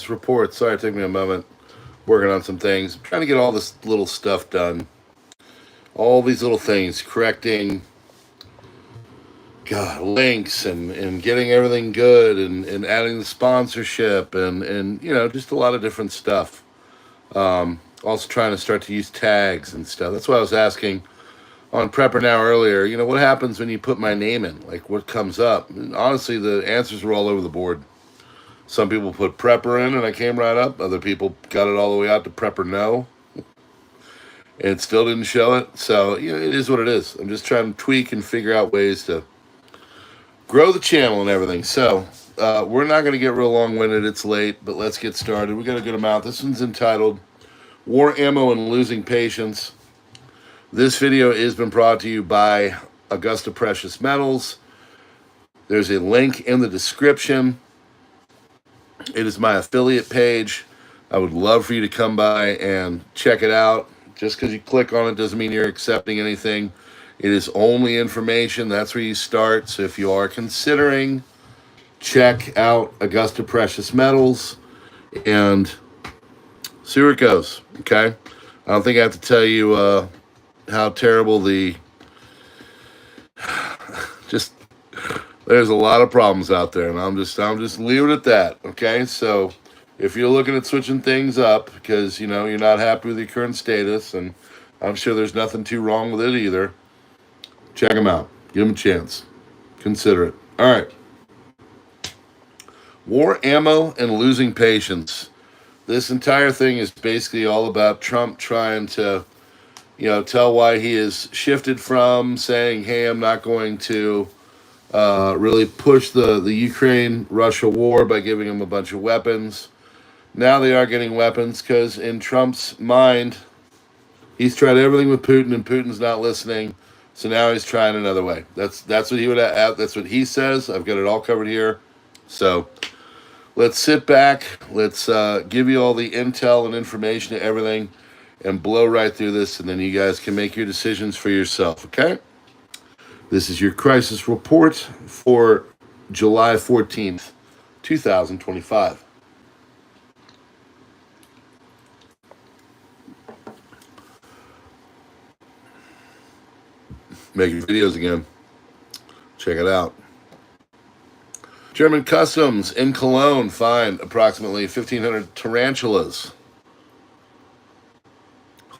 Crisis Report. Sorry, it took me a moment. Working on some things. I'm trying to get all this little stuff done. All these little things. Correcting, links and getting everything good and adding the sponsorship and just a lot of different stuff. Also trying to start to use tags and stuff. That's why I was asking on PrepperNow earlier, what happens when you put my name in? Like, what comes up? And honestly, the answers were all over the board. Some people put Prepper in, and I came right up. Other people got it all the way out to PrepperNow, and it still didn't show it. So, it is what it is. I'm just trying to tweak and figure out ways to grow the channel and everything. So, we're not going to get real long-winded. It's late, but let's get started. We got a good amount. This one's entitled War Ammo and Losing Patience. This video has been brought to you by Augusta Precious Metals. There's a link in the description. It is my affiliate page. I would love for you to come by and check it out. Just because you click on it doesn't mean you're accepting anything. It is only information. That's where you start. So if you are considering, check out Augusta Precious Metals and see where it goes, okay? I don't think I have to tell you how terrible there's a lot of problems out there, and I'm just leaving it at that, okay? So if you're looking at switching things up because, you're not happy with your current status, and I'm sure there's nothing too wrong with it either, check them out. Give them a chance. Consider it. All right. War Ammo and Losing Patience. This entire thing is basically all about Trump trying to, tell why he has shifted from saying, hey, I'm not going to really push the Ukraine-Russia war by giving them a bunch of weapons. Now they are getting weapons because in Trump's mind, he's tried everything with Putin and Putin's not listening. So now he's trying another way. That's what he would have. That's what he says. I've got it all covered here. So let's sit back. Let's give you all the intel and information to everything and blow right through this, and then you guys can make your decisions for yourself, okay? This is your crisis report for July 14th, 2025. Making videos again. Check it out. German Customs in Cologne find approximately 1,500 tarantulas.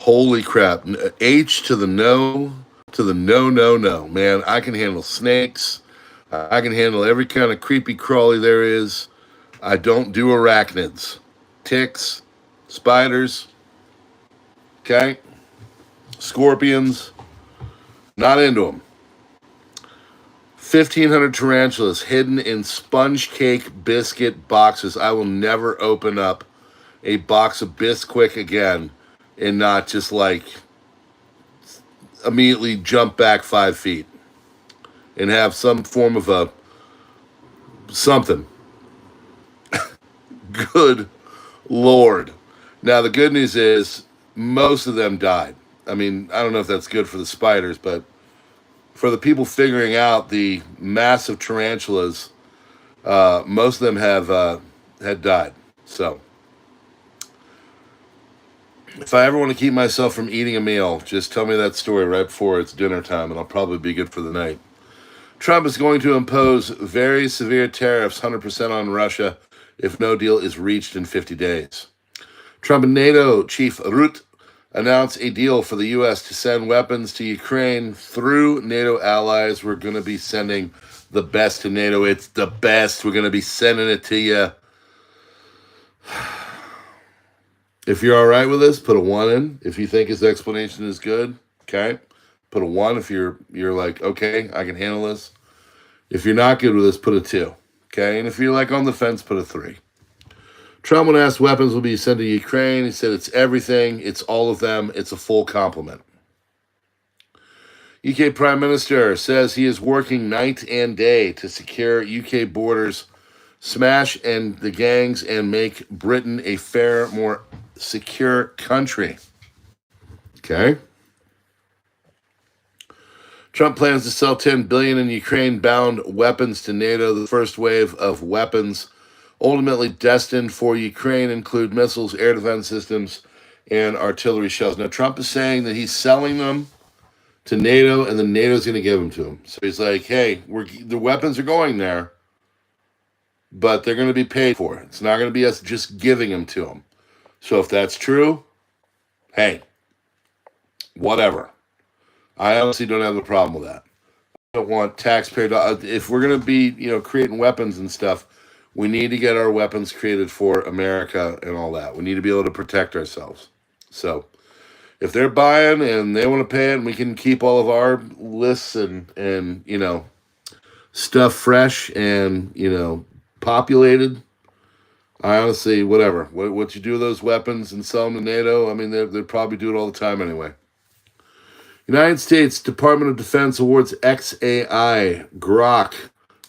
Holy crap. H to the no, to the no. Man, I can handle snakes. I can handle every kind of creepy crawly there is. I don't do arachnids. Ticks, spiders, okay? Scorpions, not into them. 1,500 tarantulas hidden in sponge cake biscuit boxes. I will never open up a box of Bisquick again and not just immediately jump back 5 feet and have some form of something. Good Lord. Now, the good news is most of them died. I mean, I don't know if that's good for the spiders, but for the people figuring out the massive tarantulas, most of them had died. So if I ever want to keep myself from eating a meal, just tell me that story right before it's dinner time, and I'll probably be good for the night. Trump is going to impose very severe tariffs, 100% on Russia, if no deal is reached in 50 days. Trump and NATO Chief Rutte announced a deal for the U.S. to send weapons to Ukraine through NATO allies. We're going to be sending the best to NATO. It's the best. We're going to be sending it to you. If you're all right with this, put a 1 in. If you think his explanation is good, okay, put a 1. If you're like, okay, I can handle this. If you're not good with this, put a 2, okay? And if you're on the fence, put a 3. Trump, when asked weapons will be sent to Ukraine, he said it's everything, it's all of them, it's a full complement. UK Prime Minister says he is working night and day to secure UK borders, smash and the gangs, and make Britain a fairer, more secure country. Okay. Trump plans to sell $10 billion in Ukraine-bound weapons to NATO. The first wave of weapons ultimately destined for Ukraine include missiles, air defense systems, and artillery shells. Now, Trump is saying that he's selling them to NATO, and then NATO's going to give them to him. So he's like, hey, the weapons are going there, but they're going to be paid for. It's not going to be us just giving them to them. So if that's true, hey, whatever. I honestly don't have a problem with that. I don't want taxpayer dollars. If we're going to be, creating weapons and stuff, we need to get our weapons created for America and all that. We need to be able to protect ourselves. So if they're buying and they want to pay it, and we can keep all of our lists and stuff fresh and populated. I honestly, whatever. What you do with those weapons and sell them to NATO? I mean, they'd probably do it all the time anyway. United States Department of Defense awards XAI Grok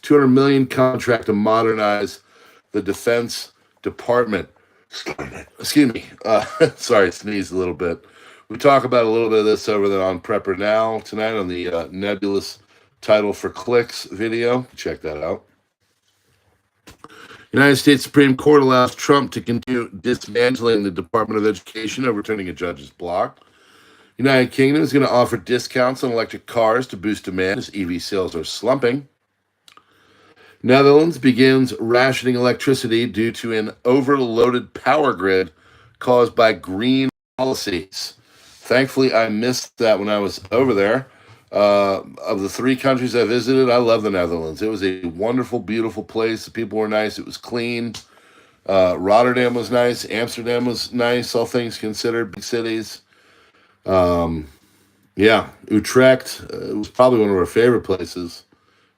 $200 million contract to modernize the Defense Department. Excuse me. Sorry, sneezed a little bit. We talk about a little bit of this over there on PrepperNow tonight on the nebulous title for clicks video. Check that out. United States Supreme Court allows Trump to continue dismantling the Department of Education, overturning a judge's block. United Kingdom is going to offer discounts on electric cars to boost demand as EV sales are slumping. Netherlands begins rationing electricity due to an overloaded power grid caused by green policies. Thankfully, I missed that when I was over there. Of the 3 countries I visited, I love the Netherlands. It was a wonderful, beautiful place. The people were nice. It was clean. Rotterdam was nice. Amsterdam was nice, all things considered, big cities. Yeah, Utrecht it was probably one of our favorite places.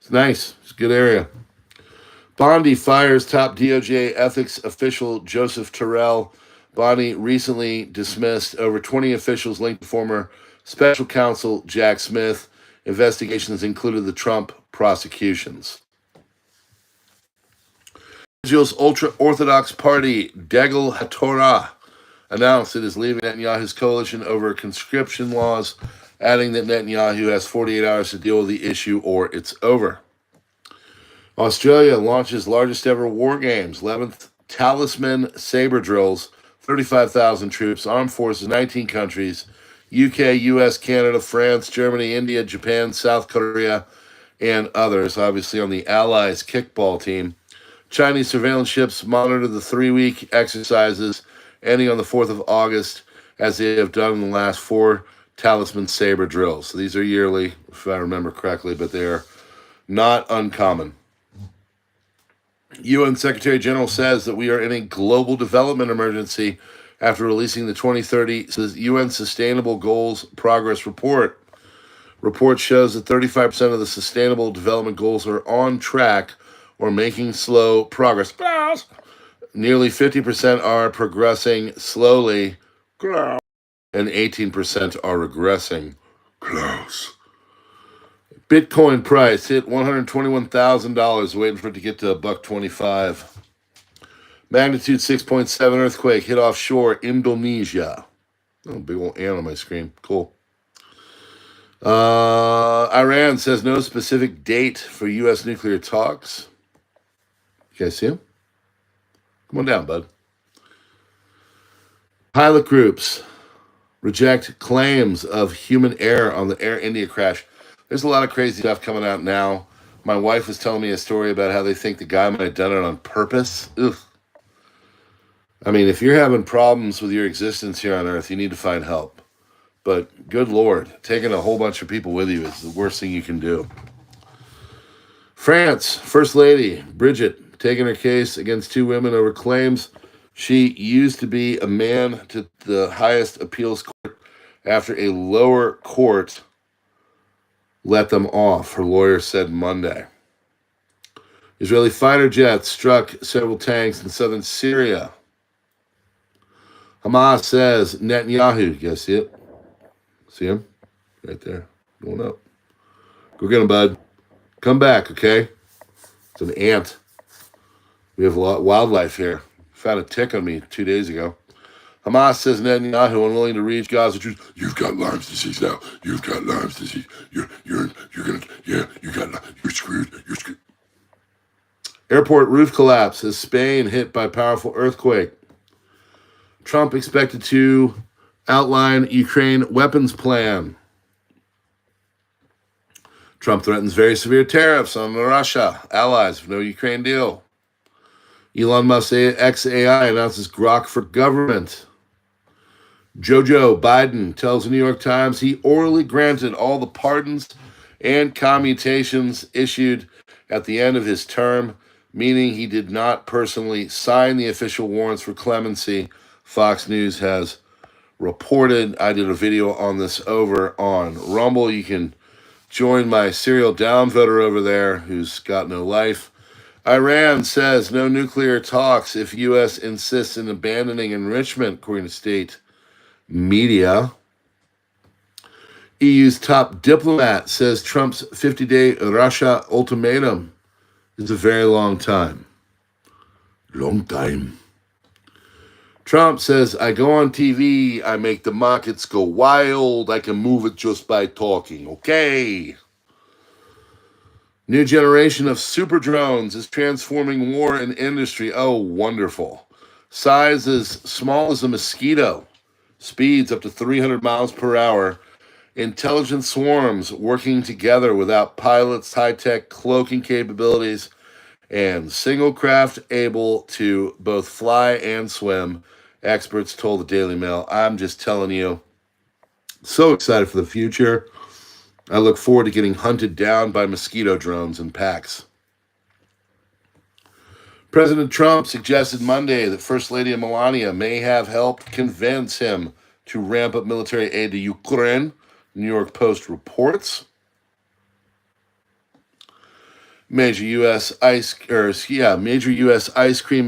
It's nice. It's a good area. Bondi fires top DOJ ethics official Joseph Terrell. Bondi recently dismissed over 20 officials linked to former special counsel Jack Smith. Investigations included the Trump prosecutions. Israel's ultra-Orthodox party, Degel HaTorah, announced it is leaving Netanyahu's coalition over conscription laws, adding that Netanyahu has 48 hours to deal with the issue or it's over. Australia launches largest ever war games, 11th Talisman Sabre drills, 35,000 troops, armed forces, 19 countries, UK, US, Canada, France, Germany, India, Japan, South Korea, and others, obviously on the Allies kickball team. Chinese surveillance ships monitor the 3-week exercises ending on the 4th of August, as they have done in the last 4 Talisman Sabre drills. So these are yearly, if I remember correctly, but they are not uncommon. UN Secretary General says that we are in a global development emergency after releasing the 2030 UN Sustainable Goals Progress Report. Report shows that 35% of the Sustainable Development Goals are on track or making slow progress. Nearly 50% are progressing slowly, and 18% are regressing. Close. Bitcoin price hit $121,000, waiting for it to get to $1.25. Magnitude 6.7 earthquake hit offshore Indonesia. Oh, big old ant on my screen. Cool. Iran says no specific date for U.S. nuclear talks. You guys see him? Come on down, bud. Pilot groups reject claims of human error on the Air India crash. There's a lot of crazy stuff coming out now. My wife was telling me a story about how they think the guy might have done it on purpose. Ugh. I mean, if you're having problems with your existence here on Earth, you need to find help. But good Lord, taking a whole bunch of people with you is the worst thing you can do. France, First Lady Brigitte, taking her case against 2 women over claims she used to be a man to the highest appeals court after a lower court let them off, her lawyer said Monday. Israeli fighter jets struck several tanks in southern Syria. Hamas says Netanyahu, you guys see it? See him? Right there. Going up. Go get him, bud. Come back, okay? It's an ant. We have a lot of wildlife here. Found a tick on me 2 days ago. Hamas says Netanyahu unwilling to reach Gaza. You've got Lyme's disease now. You've got Lyme's disease. You're screwed. You're screwed. Airport roof collapse as Spain hit by powerful earthquake. Trump expected to outline Ukraine weapons plan. Trump threatens very severe tariffs on Russia, allies, no Ukraine deal. Elon Musk's ex-AI announces Grok for government. Joe Biden tells the New York Times he orally granted all the pardons and commutations issued at the end of his term, meaning he did not personally sign the official warrants for clemency, Fox News has reported. I did a video on this over on Rumble. You can join my serial downvoter over there who's got no life. Iran says no nuclear talks if U.S. insists in abandoning enrichment, according to state media. EU's top diplomat says Trump's 50-day Russia ultimatum is a very long time. Long time. Trump says, I go on TV, I make the markets go wild, I can move it just by talking, okay? New generation of super drones is transforming war and industry. Oh, wonderful. Size as small as a mosquito. Speeds up to 300 miles per hour. Intelligent swarms working together without pilots, high-tech cloaking capabilities, and single craft able to both fly and swim, experts told the Daily Mail. I'm just telling you, so excited for the future. I look forward to getting hunted down by mosquito drones in packs. President Trump suggested Monday that First Lady Melania may have helped convince him to ramp up military aid to Ukraine, New York Post reports. Major U.S. ice cream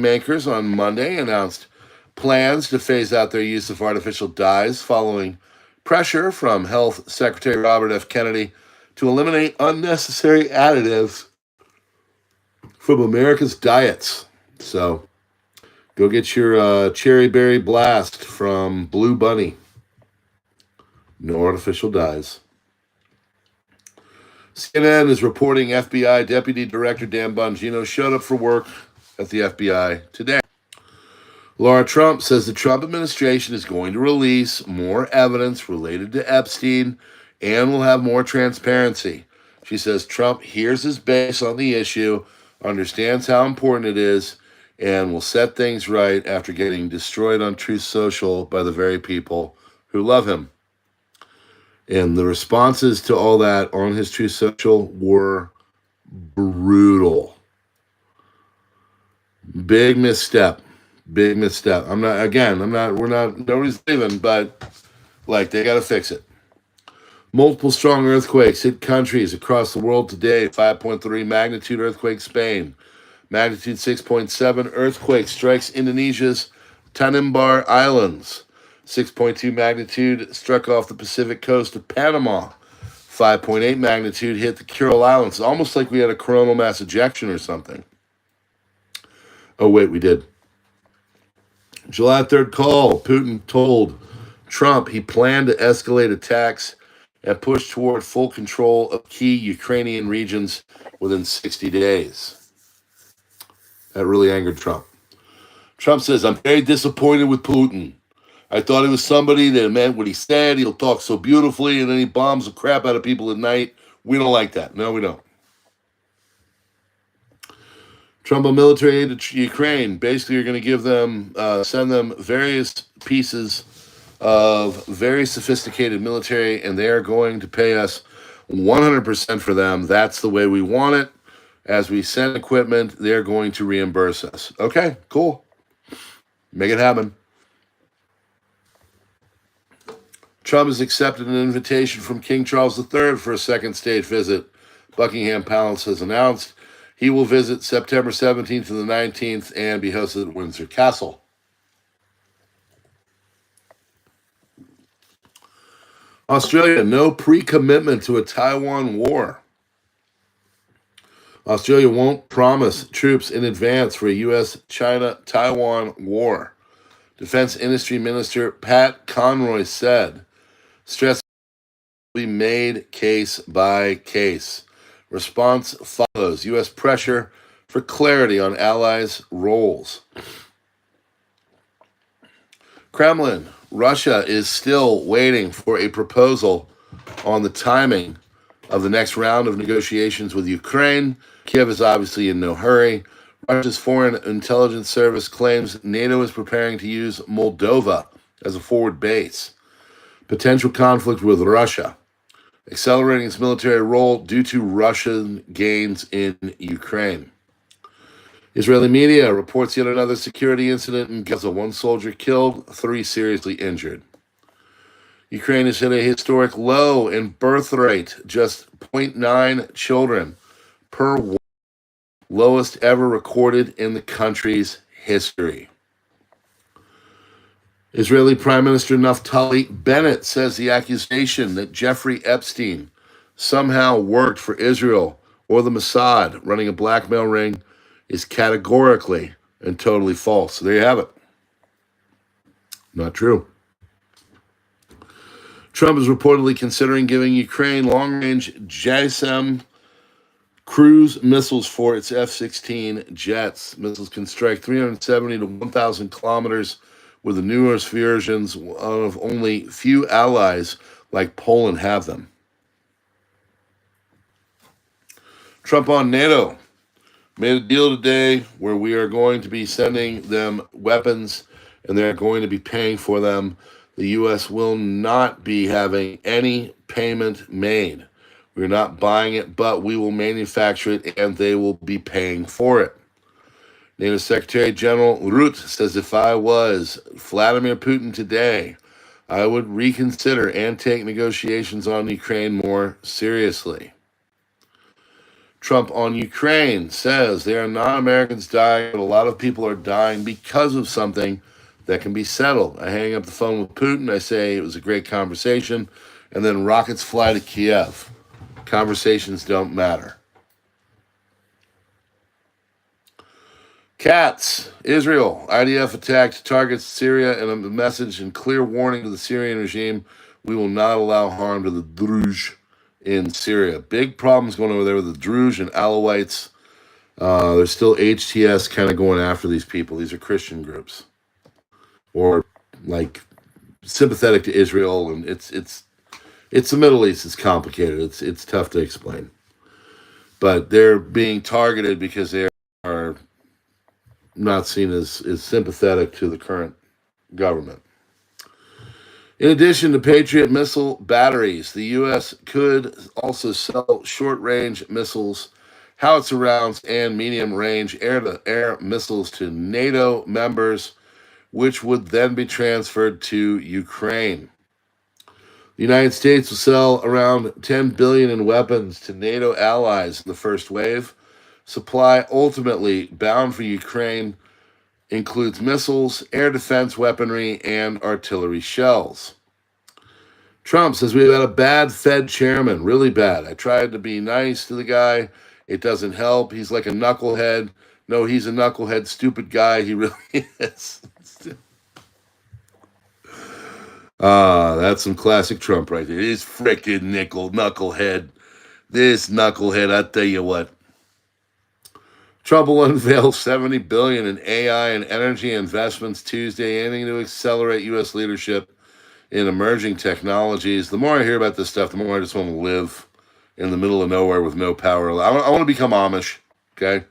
makers on Monday announced plans to phase out their use of artificial dyes following pressure from Health Secretary Robert F. Kennedy to eliminate unnecessary additives from America's diets. So go get your cherry berry blast from Blue Bunny. No artificial dyes. CNN is reporting FBI Deputy Director Dan Bongino showed up for work at the FBI today. Laura Trump says the Trump administration is going to release more evidence related to Epstein and will have more transparency. She says Trump hears his base on the issue, understands how important it is, and will set things right after getting destroyed on Truth Social by the very people who love him. And the responses to all that on his Truth Social were brutal. Big misstep. Nobody's leaving, but they got to fix it. Multiple strong earthquakes hit countries across the world today. 5.3 magnitude earthquake, Spain. Magnitude 6.7 earthquake strikes Indonesia's Tanimbar Islands. 6.2 magnitude struck off the Pacific coast of Panama. 5.8 magnitude hit the Kuril Islands. It's almost like we had a coronal mass ejection or something. Oh, wait, we did. July 3rd call. Putin told Trump he planned to escalate attacks and push toward full control of key Ukrainian regions within 60 days. That really angered Trump. Trump says, I'm very disappointed with Putin. I thought he was somebody that meant what he said. He'll talk so beautifully, and then he bombs the crap out of people at night. We don't like that. No, we don't. Trump on military aid to Ukraine. Basically, you're going to give them, send them various pieces of very sophisticated military, and they are going to pay us 100% for them. That's the way we want it. As we send equipment, they're going to reimburse us. Okay, cool. Make it happen. Trump has accepted an invitation from King Charles III for a second state visit. Buckingham Palace has announced he will visit September 17th to the 19th and be hosted at Windsor Castle. Australia, no pre-commitment to a Taiwan war. Australia won't promise troops in advance for a U.S.-China-Taiwan war. Defense Industry Minister Pat Conroy said, stress will be made case by case. Response follows. U.S. pressure for clarity on allies' roles. Kremlin, Russia is still waiting for a proposal on the timing of the next round of negotiations with Ukraine. Kiev is obviously in no hurry. Russia's Foreign Intelligence Service claims NATO is preparing to use Moldova as a forward base. Potential conflict with Russia, accelerating its military role due to Russian gains in Ukraine. Israeli media reports yet another security incident in Gaza. 1 soldier killed, 3 seriously injured. Ukraine has hit a historic low in birth rate, just 0.9 children per woman, lowest ever recorded in the country's history. Israeli Prime Minister Naftali Bennett says the accusation that Jeffrey Epstein somehow worked for Israel or the Mossad running a blackmail ring is categorically and totally false. So there you have it. Not true. Trump is reportedly considering giving Ukraine long-range JASE cruise missiles for its F-16 jets. Missiles can strike 370 to 1,000 kilometers with the newest versions of only few allies like Poland have them. Trump on NATO made a deal today where we are going to be sending them weapons and they're going to be paying for them. The U.S. will not be having any payment made. We're not buying it, but we will manufacture it and they will be paying for it. NATO Secretary General Rutte says, if I was Vladimir Putin today, I would reconsider and take negotiations on Ukraine more seriously. Trump on Ukraine says there are not Americans dying, but a lot of people are dying because of something that can be settled. I hang up the phone with Putin. I say it was a great conversation, and then rockets fly to Kiev. Conversations don't matter. Cats, Israel, IDF attacked targets Syria, and a message and clear warning to the Syrian regime: we will not allow harm to the Druze in Syria. Big problems going over there with the Druze and Alawites. There's still HTS kind of going after these people. These are Christian groups, or like sympathetic to Israel, and it's the Middle East. It's complicated. It's tough to explain, but they're being targeted because they are not seen as sympathetic to the current government. In addition to Patriot missile batteries, the U.S. could also sell short-range missiles, howitzer rounds, and medium-range air-to-air missiles to NATO members, which would then be transferred to Ukraine. The United States will sell around $10 billion in weapons to NATO allies in the first wave. Supply ultimately bound for Ukraine includes missiles, air defense weaponry, and artillery shells. Trump says we've had a bad Fed chairman, really bad. I tried to be nice to the guy. It doesn't help. He's like a knucklehead. No, he's a knucklehead, stupid guy. He really is. That's some classic Trump right there. This frickin' knucklehead. This knucklehead, I tell you what. Trump will unveil $70 billion in AI and energy investments Tuesday, aiming to accelerate U.S. leadership in emerging technologies. The more I hear about this stuff, the more I just want to live in the middle of nowhere with no power. I want to become Amish, okay?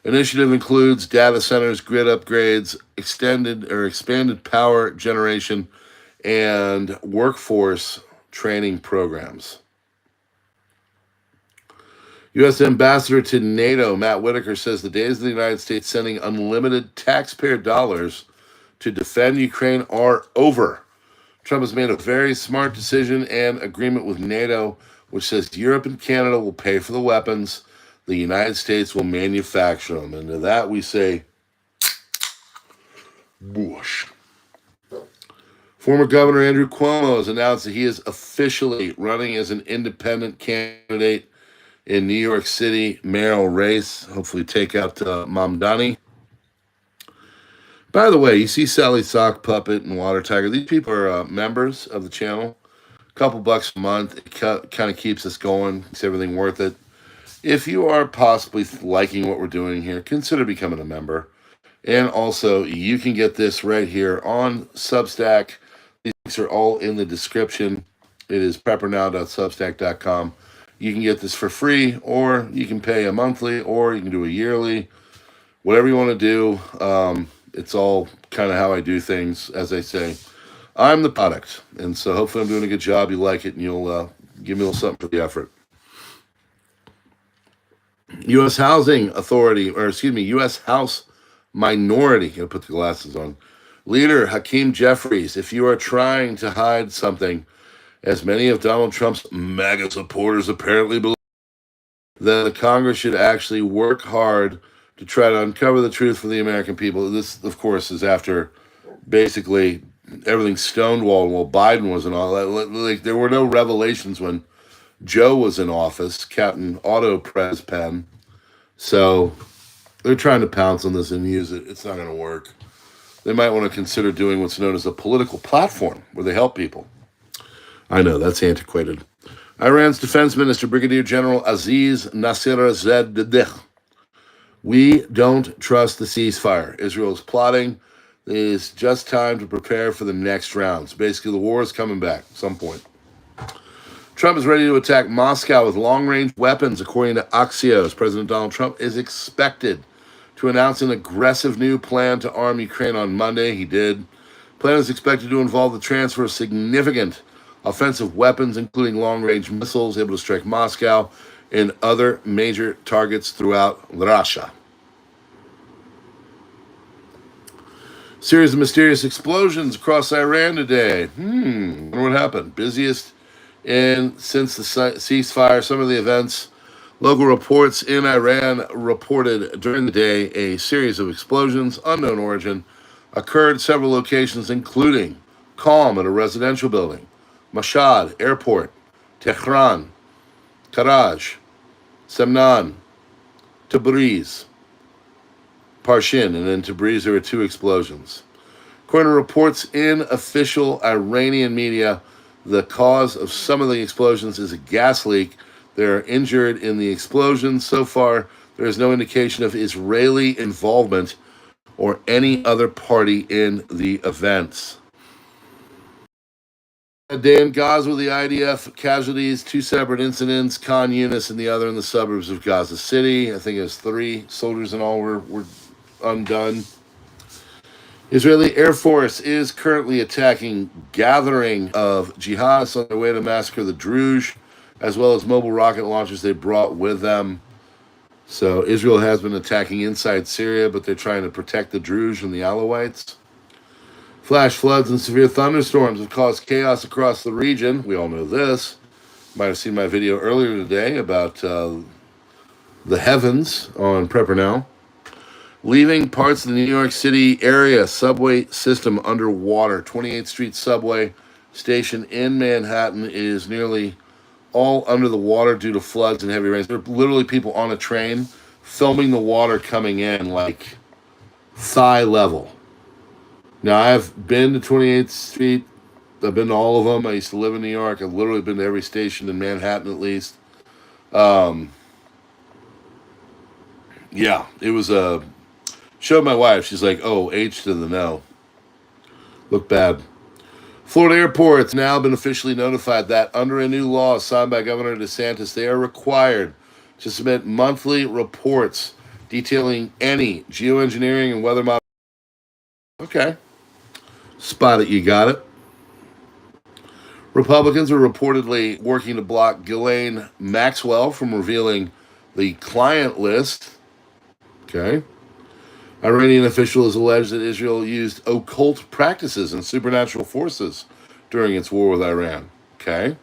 Initiative includes data centers, grid upgrades, expanded power generation, and workforce training programs. U.S. Ambassador to NATO, Matt Whitaker, says the days of the United States sending unlimited taxpayer dollars to defend Ukraine are over. Trump has made a very smart decision and agreement with NATO, which says Europe and Canada will pay for the weapons. The United States will manufacture them. And to that we say, whoosh. Former Governor Andrew Cuomo has announced that he is officially running as an independent candidate in New York City mayoral race. Hopefully take out Mamdani. By the way, you see Sally Sock Puppet and Water Tiger. These people are members of the channel. A couple bucks a month. It kind of keeps us going. Makes everything worth it. If you are possibly liking what we're doing here, consider becoming a member. And also, you can get this right here on Substack. These links are all in the description. It is preppernow.substack.com. You can get this for free, or you can pay a monthly, or you can do a yearly, whatever you want to do. It's all kind of how I do things. As I say, I'm the product. And so hopefully I'm doing a good job. You like it, and you'll give me a little something for the effort. U.S. Housing Authority, or excuse me, U.S. House Minority, gonna put the glasses on. Leader Hakeem Jeffries, if you are trying to hide something, as many of Donald Trump's MAGA supporters apparently believe, then the Congress should actually work hard to try to uncover the truth for the American people. This, of course, is after basically everything stonewalled while Biden was in office. Like, there were no revelations when Joe was in office, Captain Auto Pres Pen. So they're trying to pounce on this and use it. It's not going to work. They might want to consider doing what's known as a political platform where they help people. I know, that's antiquated. Iran's defense minister, Brigadier General Aziz Nasserzadeh. We don't trust the ceasefire. Israel is plotting. It is just time to prepare for the next rounds. Basically, the war is coming back at some point. Trump is ready to attack Moscow with long-range weapons, according to Axios. President Donald Trump is expected to announce an aggressive new plan to arm Ukraine on Monday. He did. The plan is expected to involve the transfer of significant offensive weapons, including long-range missiles able to strike Moscow and other major targets throughout Russia. Series of mysterious explosions across Iran today. Wonder what happened. Busiest since the ceasefire. Some of the events. Local reports in Iran reported during the day a series of explosions, unknown origin, occurred at several locations, including Qom at a residential building, Mashhad Airport, Tehran, Karaj, Semnan, Tabriz, Parshin, and in Tabriz there were 2 explosions. According to reports in official Iranian media, the cause of some of the explosions is a gas leak. They are injured in the explosions. So far, there is no indication of Israeli involvement or any other party in the events. A day in Gaza with the IDF casualties, 2 separate incidents, Khan Yunis and the other in the suburbs of Gaza City. I think it was 3 soldiers in all were undone. Israeli Air Force is currently attacking gathering of jihadists on their way to massacre the Druze, as well as mobile rocket launchers they brought with them. So Israel has been attacking inside Syria, but they're trying to protect the Druze and the Alawites. Flash floods and severe thunderstorms have caused chaos across the region. We all know this. You might have seen my video earlier today about the heavens on PrepperNow. Leaving parts of the New York City area subway system underwater. 28th Street subway station in Manhattan is nearly all under the water due to floods and heavy rains. There are literally people on a train filming the water coming in like thigh level. Now, I've been to 28th Street. I've been to all of them. I used to live in New York. I've literally been to every station in Manhattan at least. Yeah, it was a... Showed my wife. She's like, oh, H to the no. Look bad. Florida airports now been officially notified that under a new law signed by Governor DeSantis, they are required to submit monthly reports detailing any geoengineering and weather model. Okay. Spot it, you got it. Republicans are reportedly working to block Ghislaine Maxwell from revealing the client list. Okay. Iranian officials allege that Israel used occult practices and supernatural forces during its war with Iran. Okay.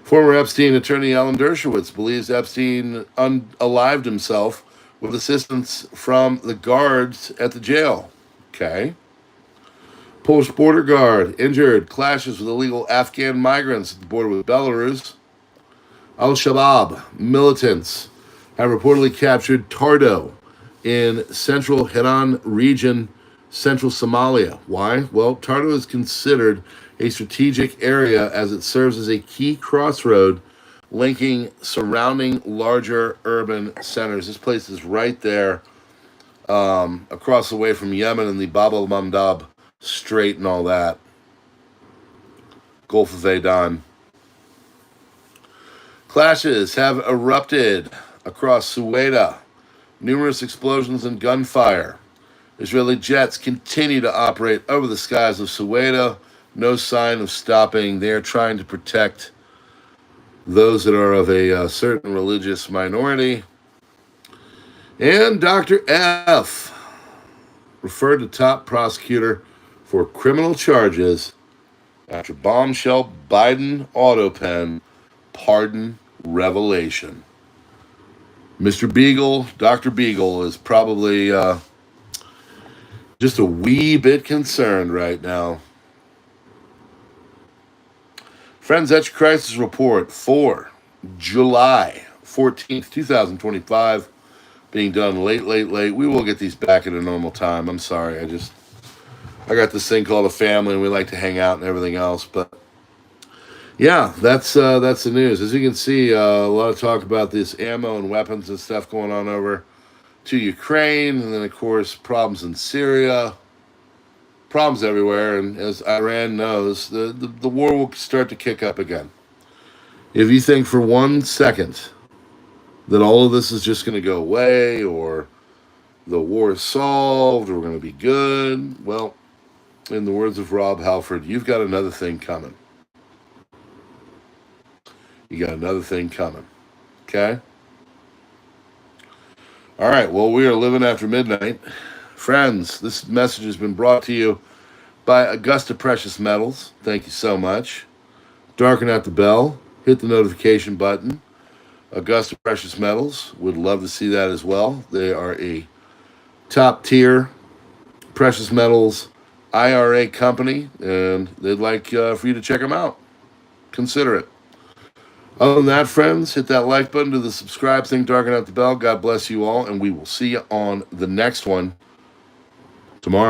Former Epstein attorney Alan Dershowitz believes Epstein unalived himself with assistance from the guards at the jail. Okay. Polish border guard injured, clashes with illegal Afghan migrants at the border with Belarus. Al-Shabaab militants have reportedly captured Tardo in central Hiran region, central Somalia. Why? Well, Tardo is considered a strategic area as it serves as a key crossroad linking surrounding larger urban centers. This place is right there, across the way from Yemen and the Bab el-Mandab Strait and all that. Gulf of Aden. Clashes have erupted across Suwaida. Numerous explosions and gunfire. Israeli jets continue to operate over the skies of Suwaida. No sign of stopping. They're trying to protect those that are of a certain religious minority. And Dr. F referred to top prosecutor for criminal charges after bombshell Biden auto pen pardon revelation. Mr. Beagle, Dr. Beagle, is probably just a wee bit concerned right now. Friends, that's your crisis report for July 14th, 2025. Being done late. We will get these back at a normal time. I'm sorry. I got this thing called a family, and we like to hang out and everything else. But yeah, that's the news. As you can see, a lot of talk about this ammo and weapons and stuff going on over to Ukraine, and then of course problems in Syria, problems everywhere. And as Iran knows, the war will start to kick up again. If you think for 1 second that all of this is just going to go away, or the war is solved, or we're going to be good, well, in the words of Rob Halford, you've got another thing coming. You got another thing coming. Okay? All right, well, we are living after midnight. Friends, this message has been brought to you by Augusta Precious Metals. Thank you so much. Darken out the bell. Hit the notification button. Augusta Precious Metals, would love to see that as well. They are a top tier precious metals IRA company, and they'd like for you to check them out. Consider it. Other than that, friends, hit that like button, to the subscribe thing, darken out the bell. God bless you all, and we will see you on the next one tomorrow.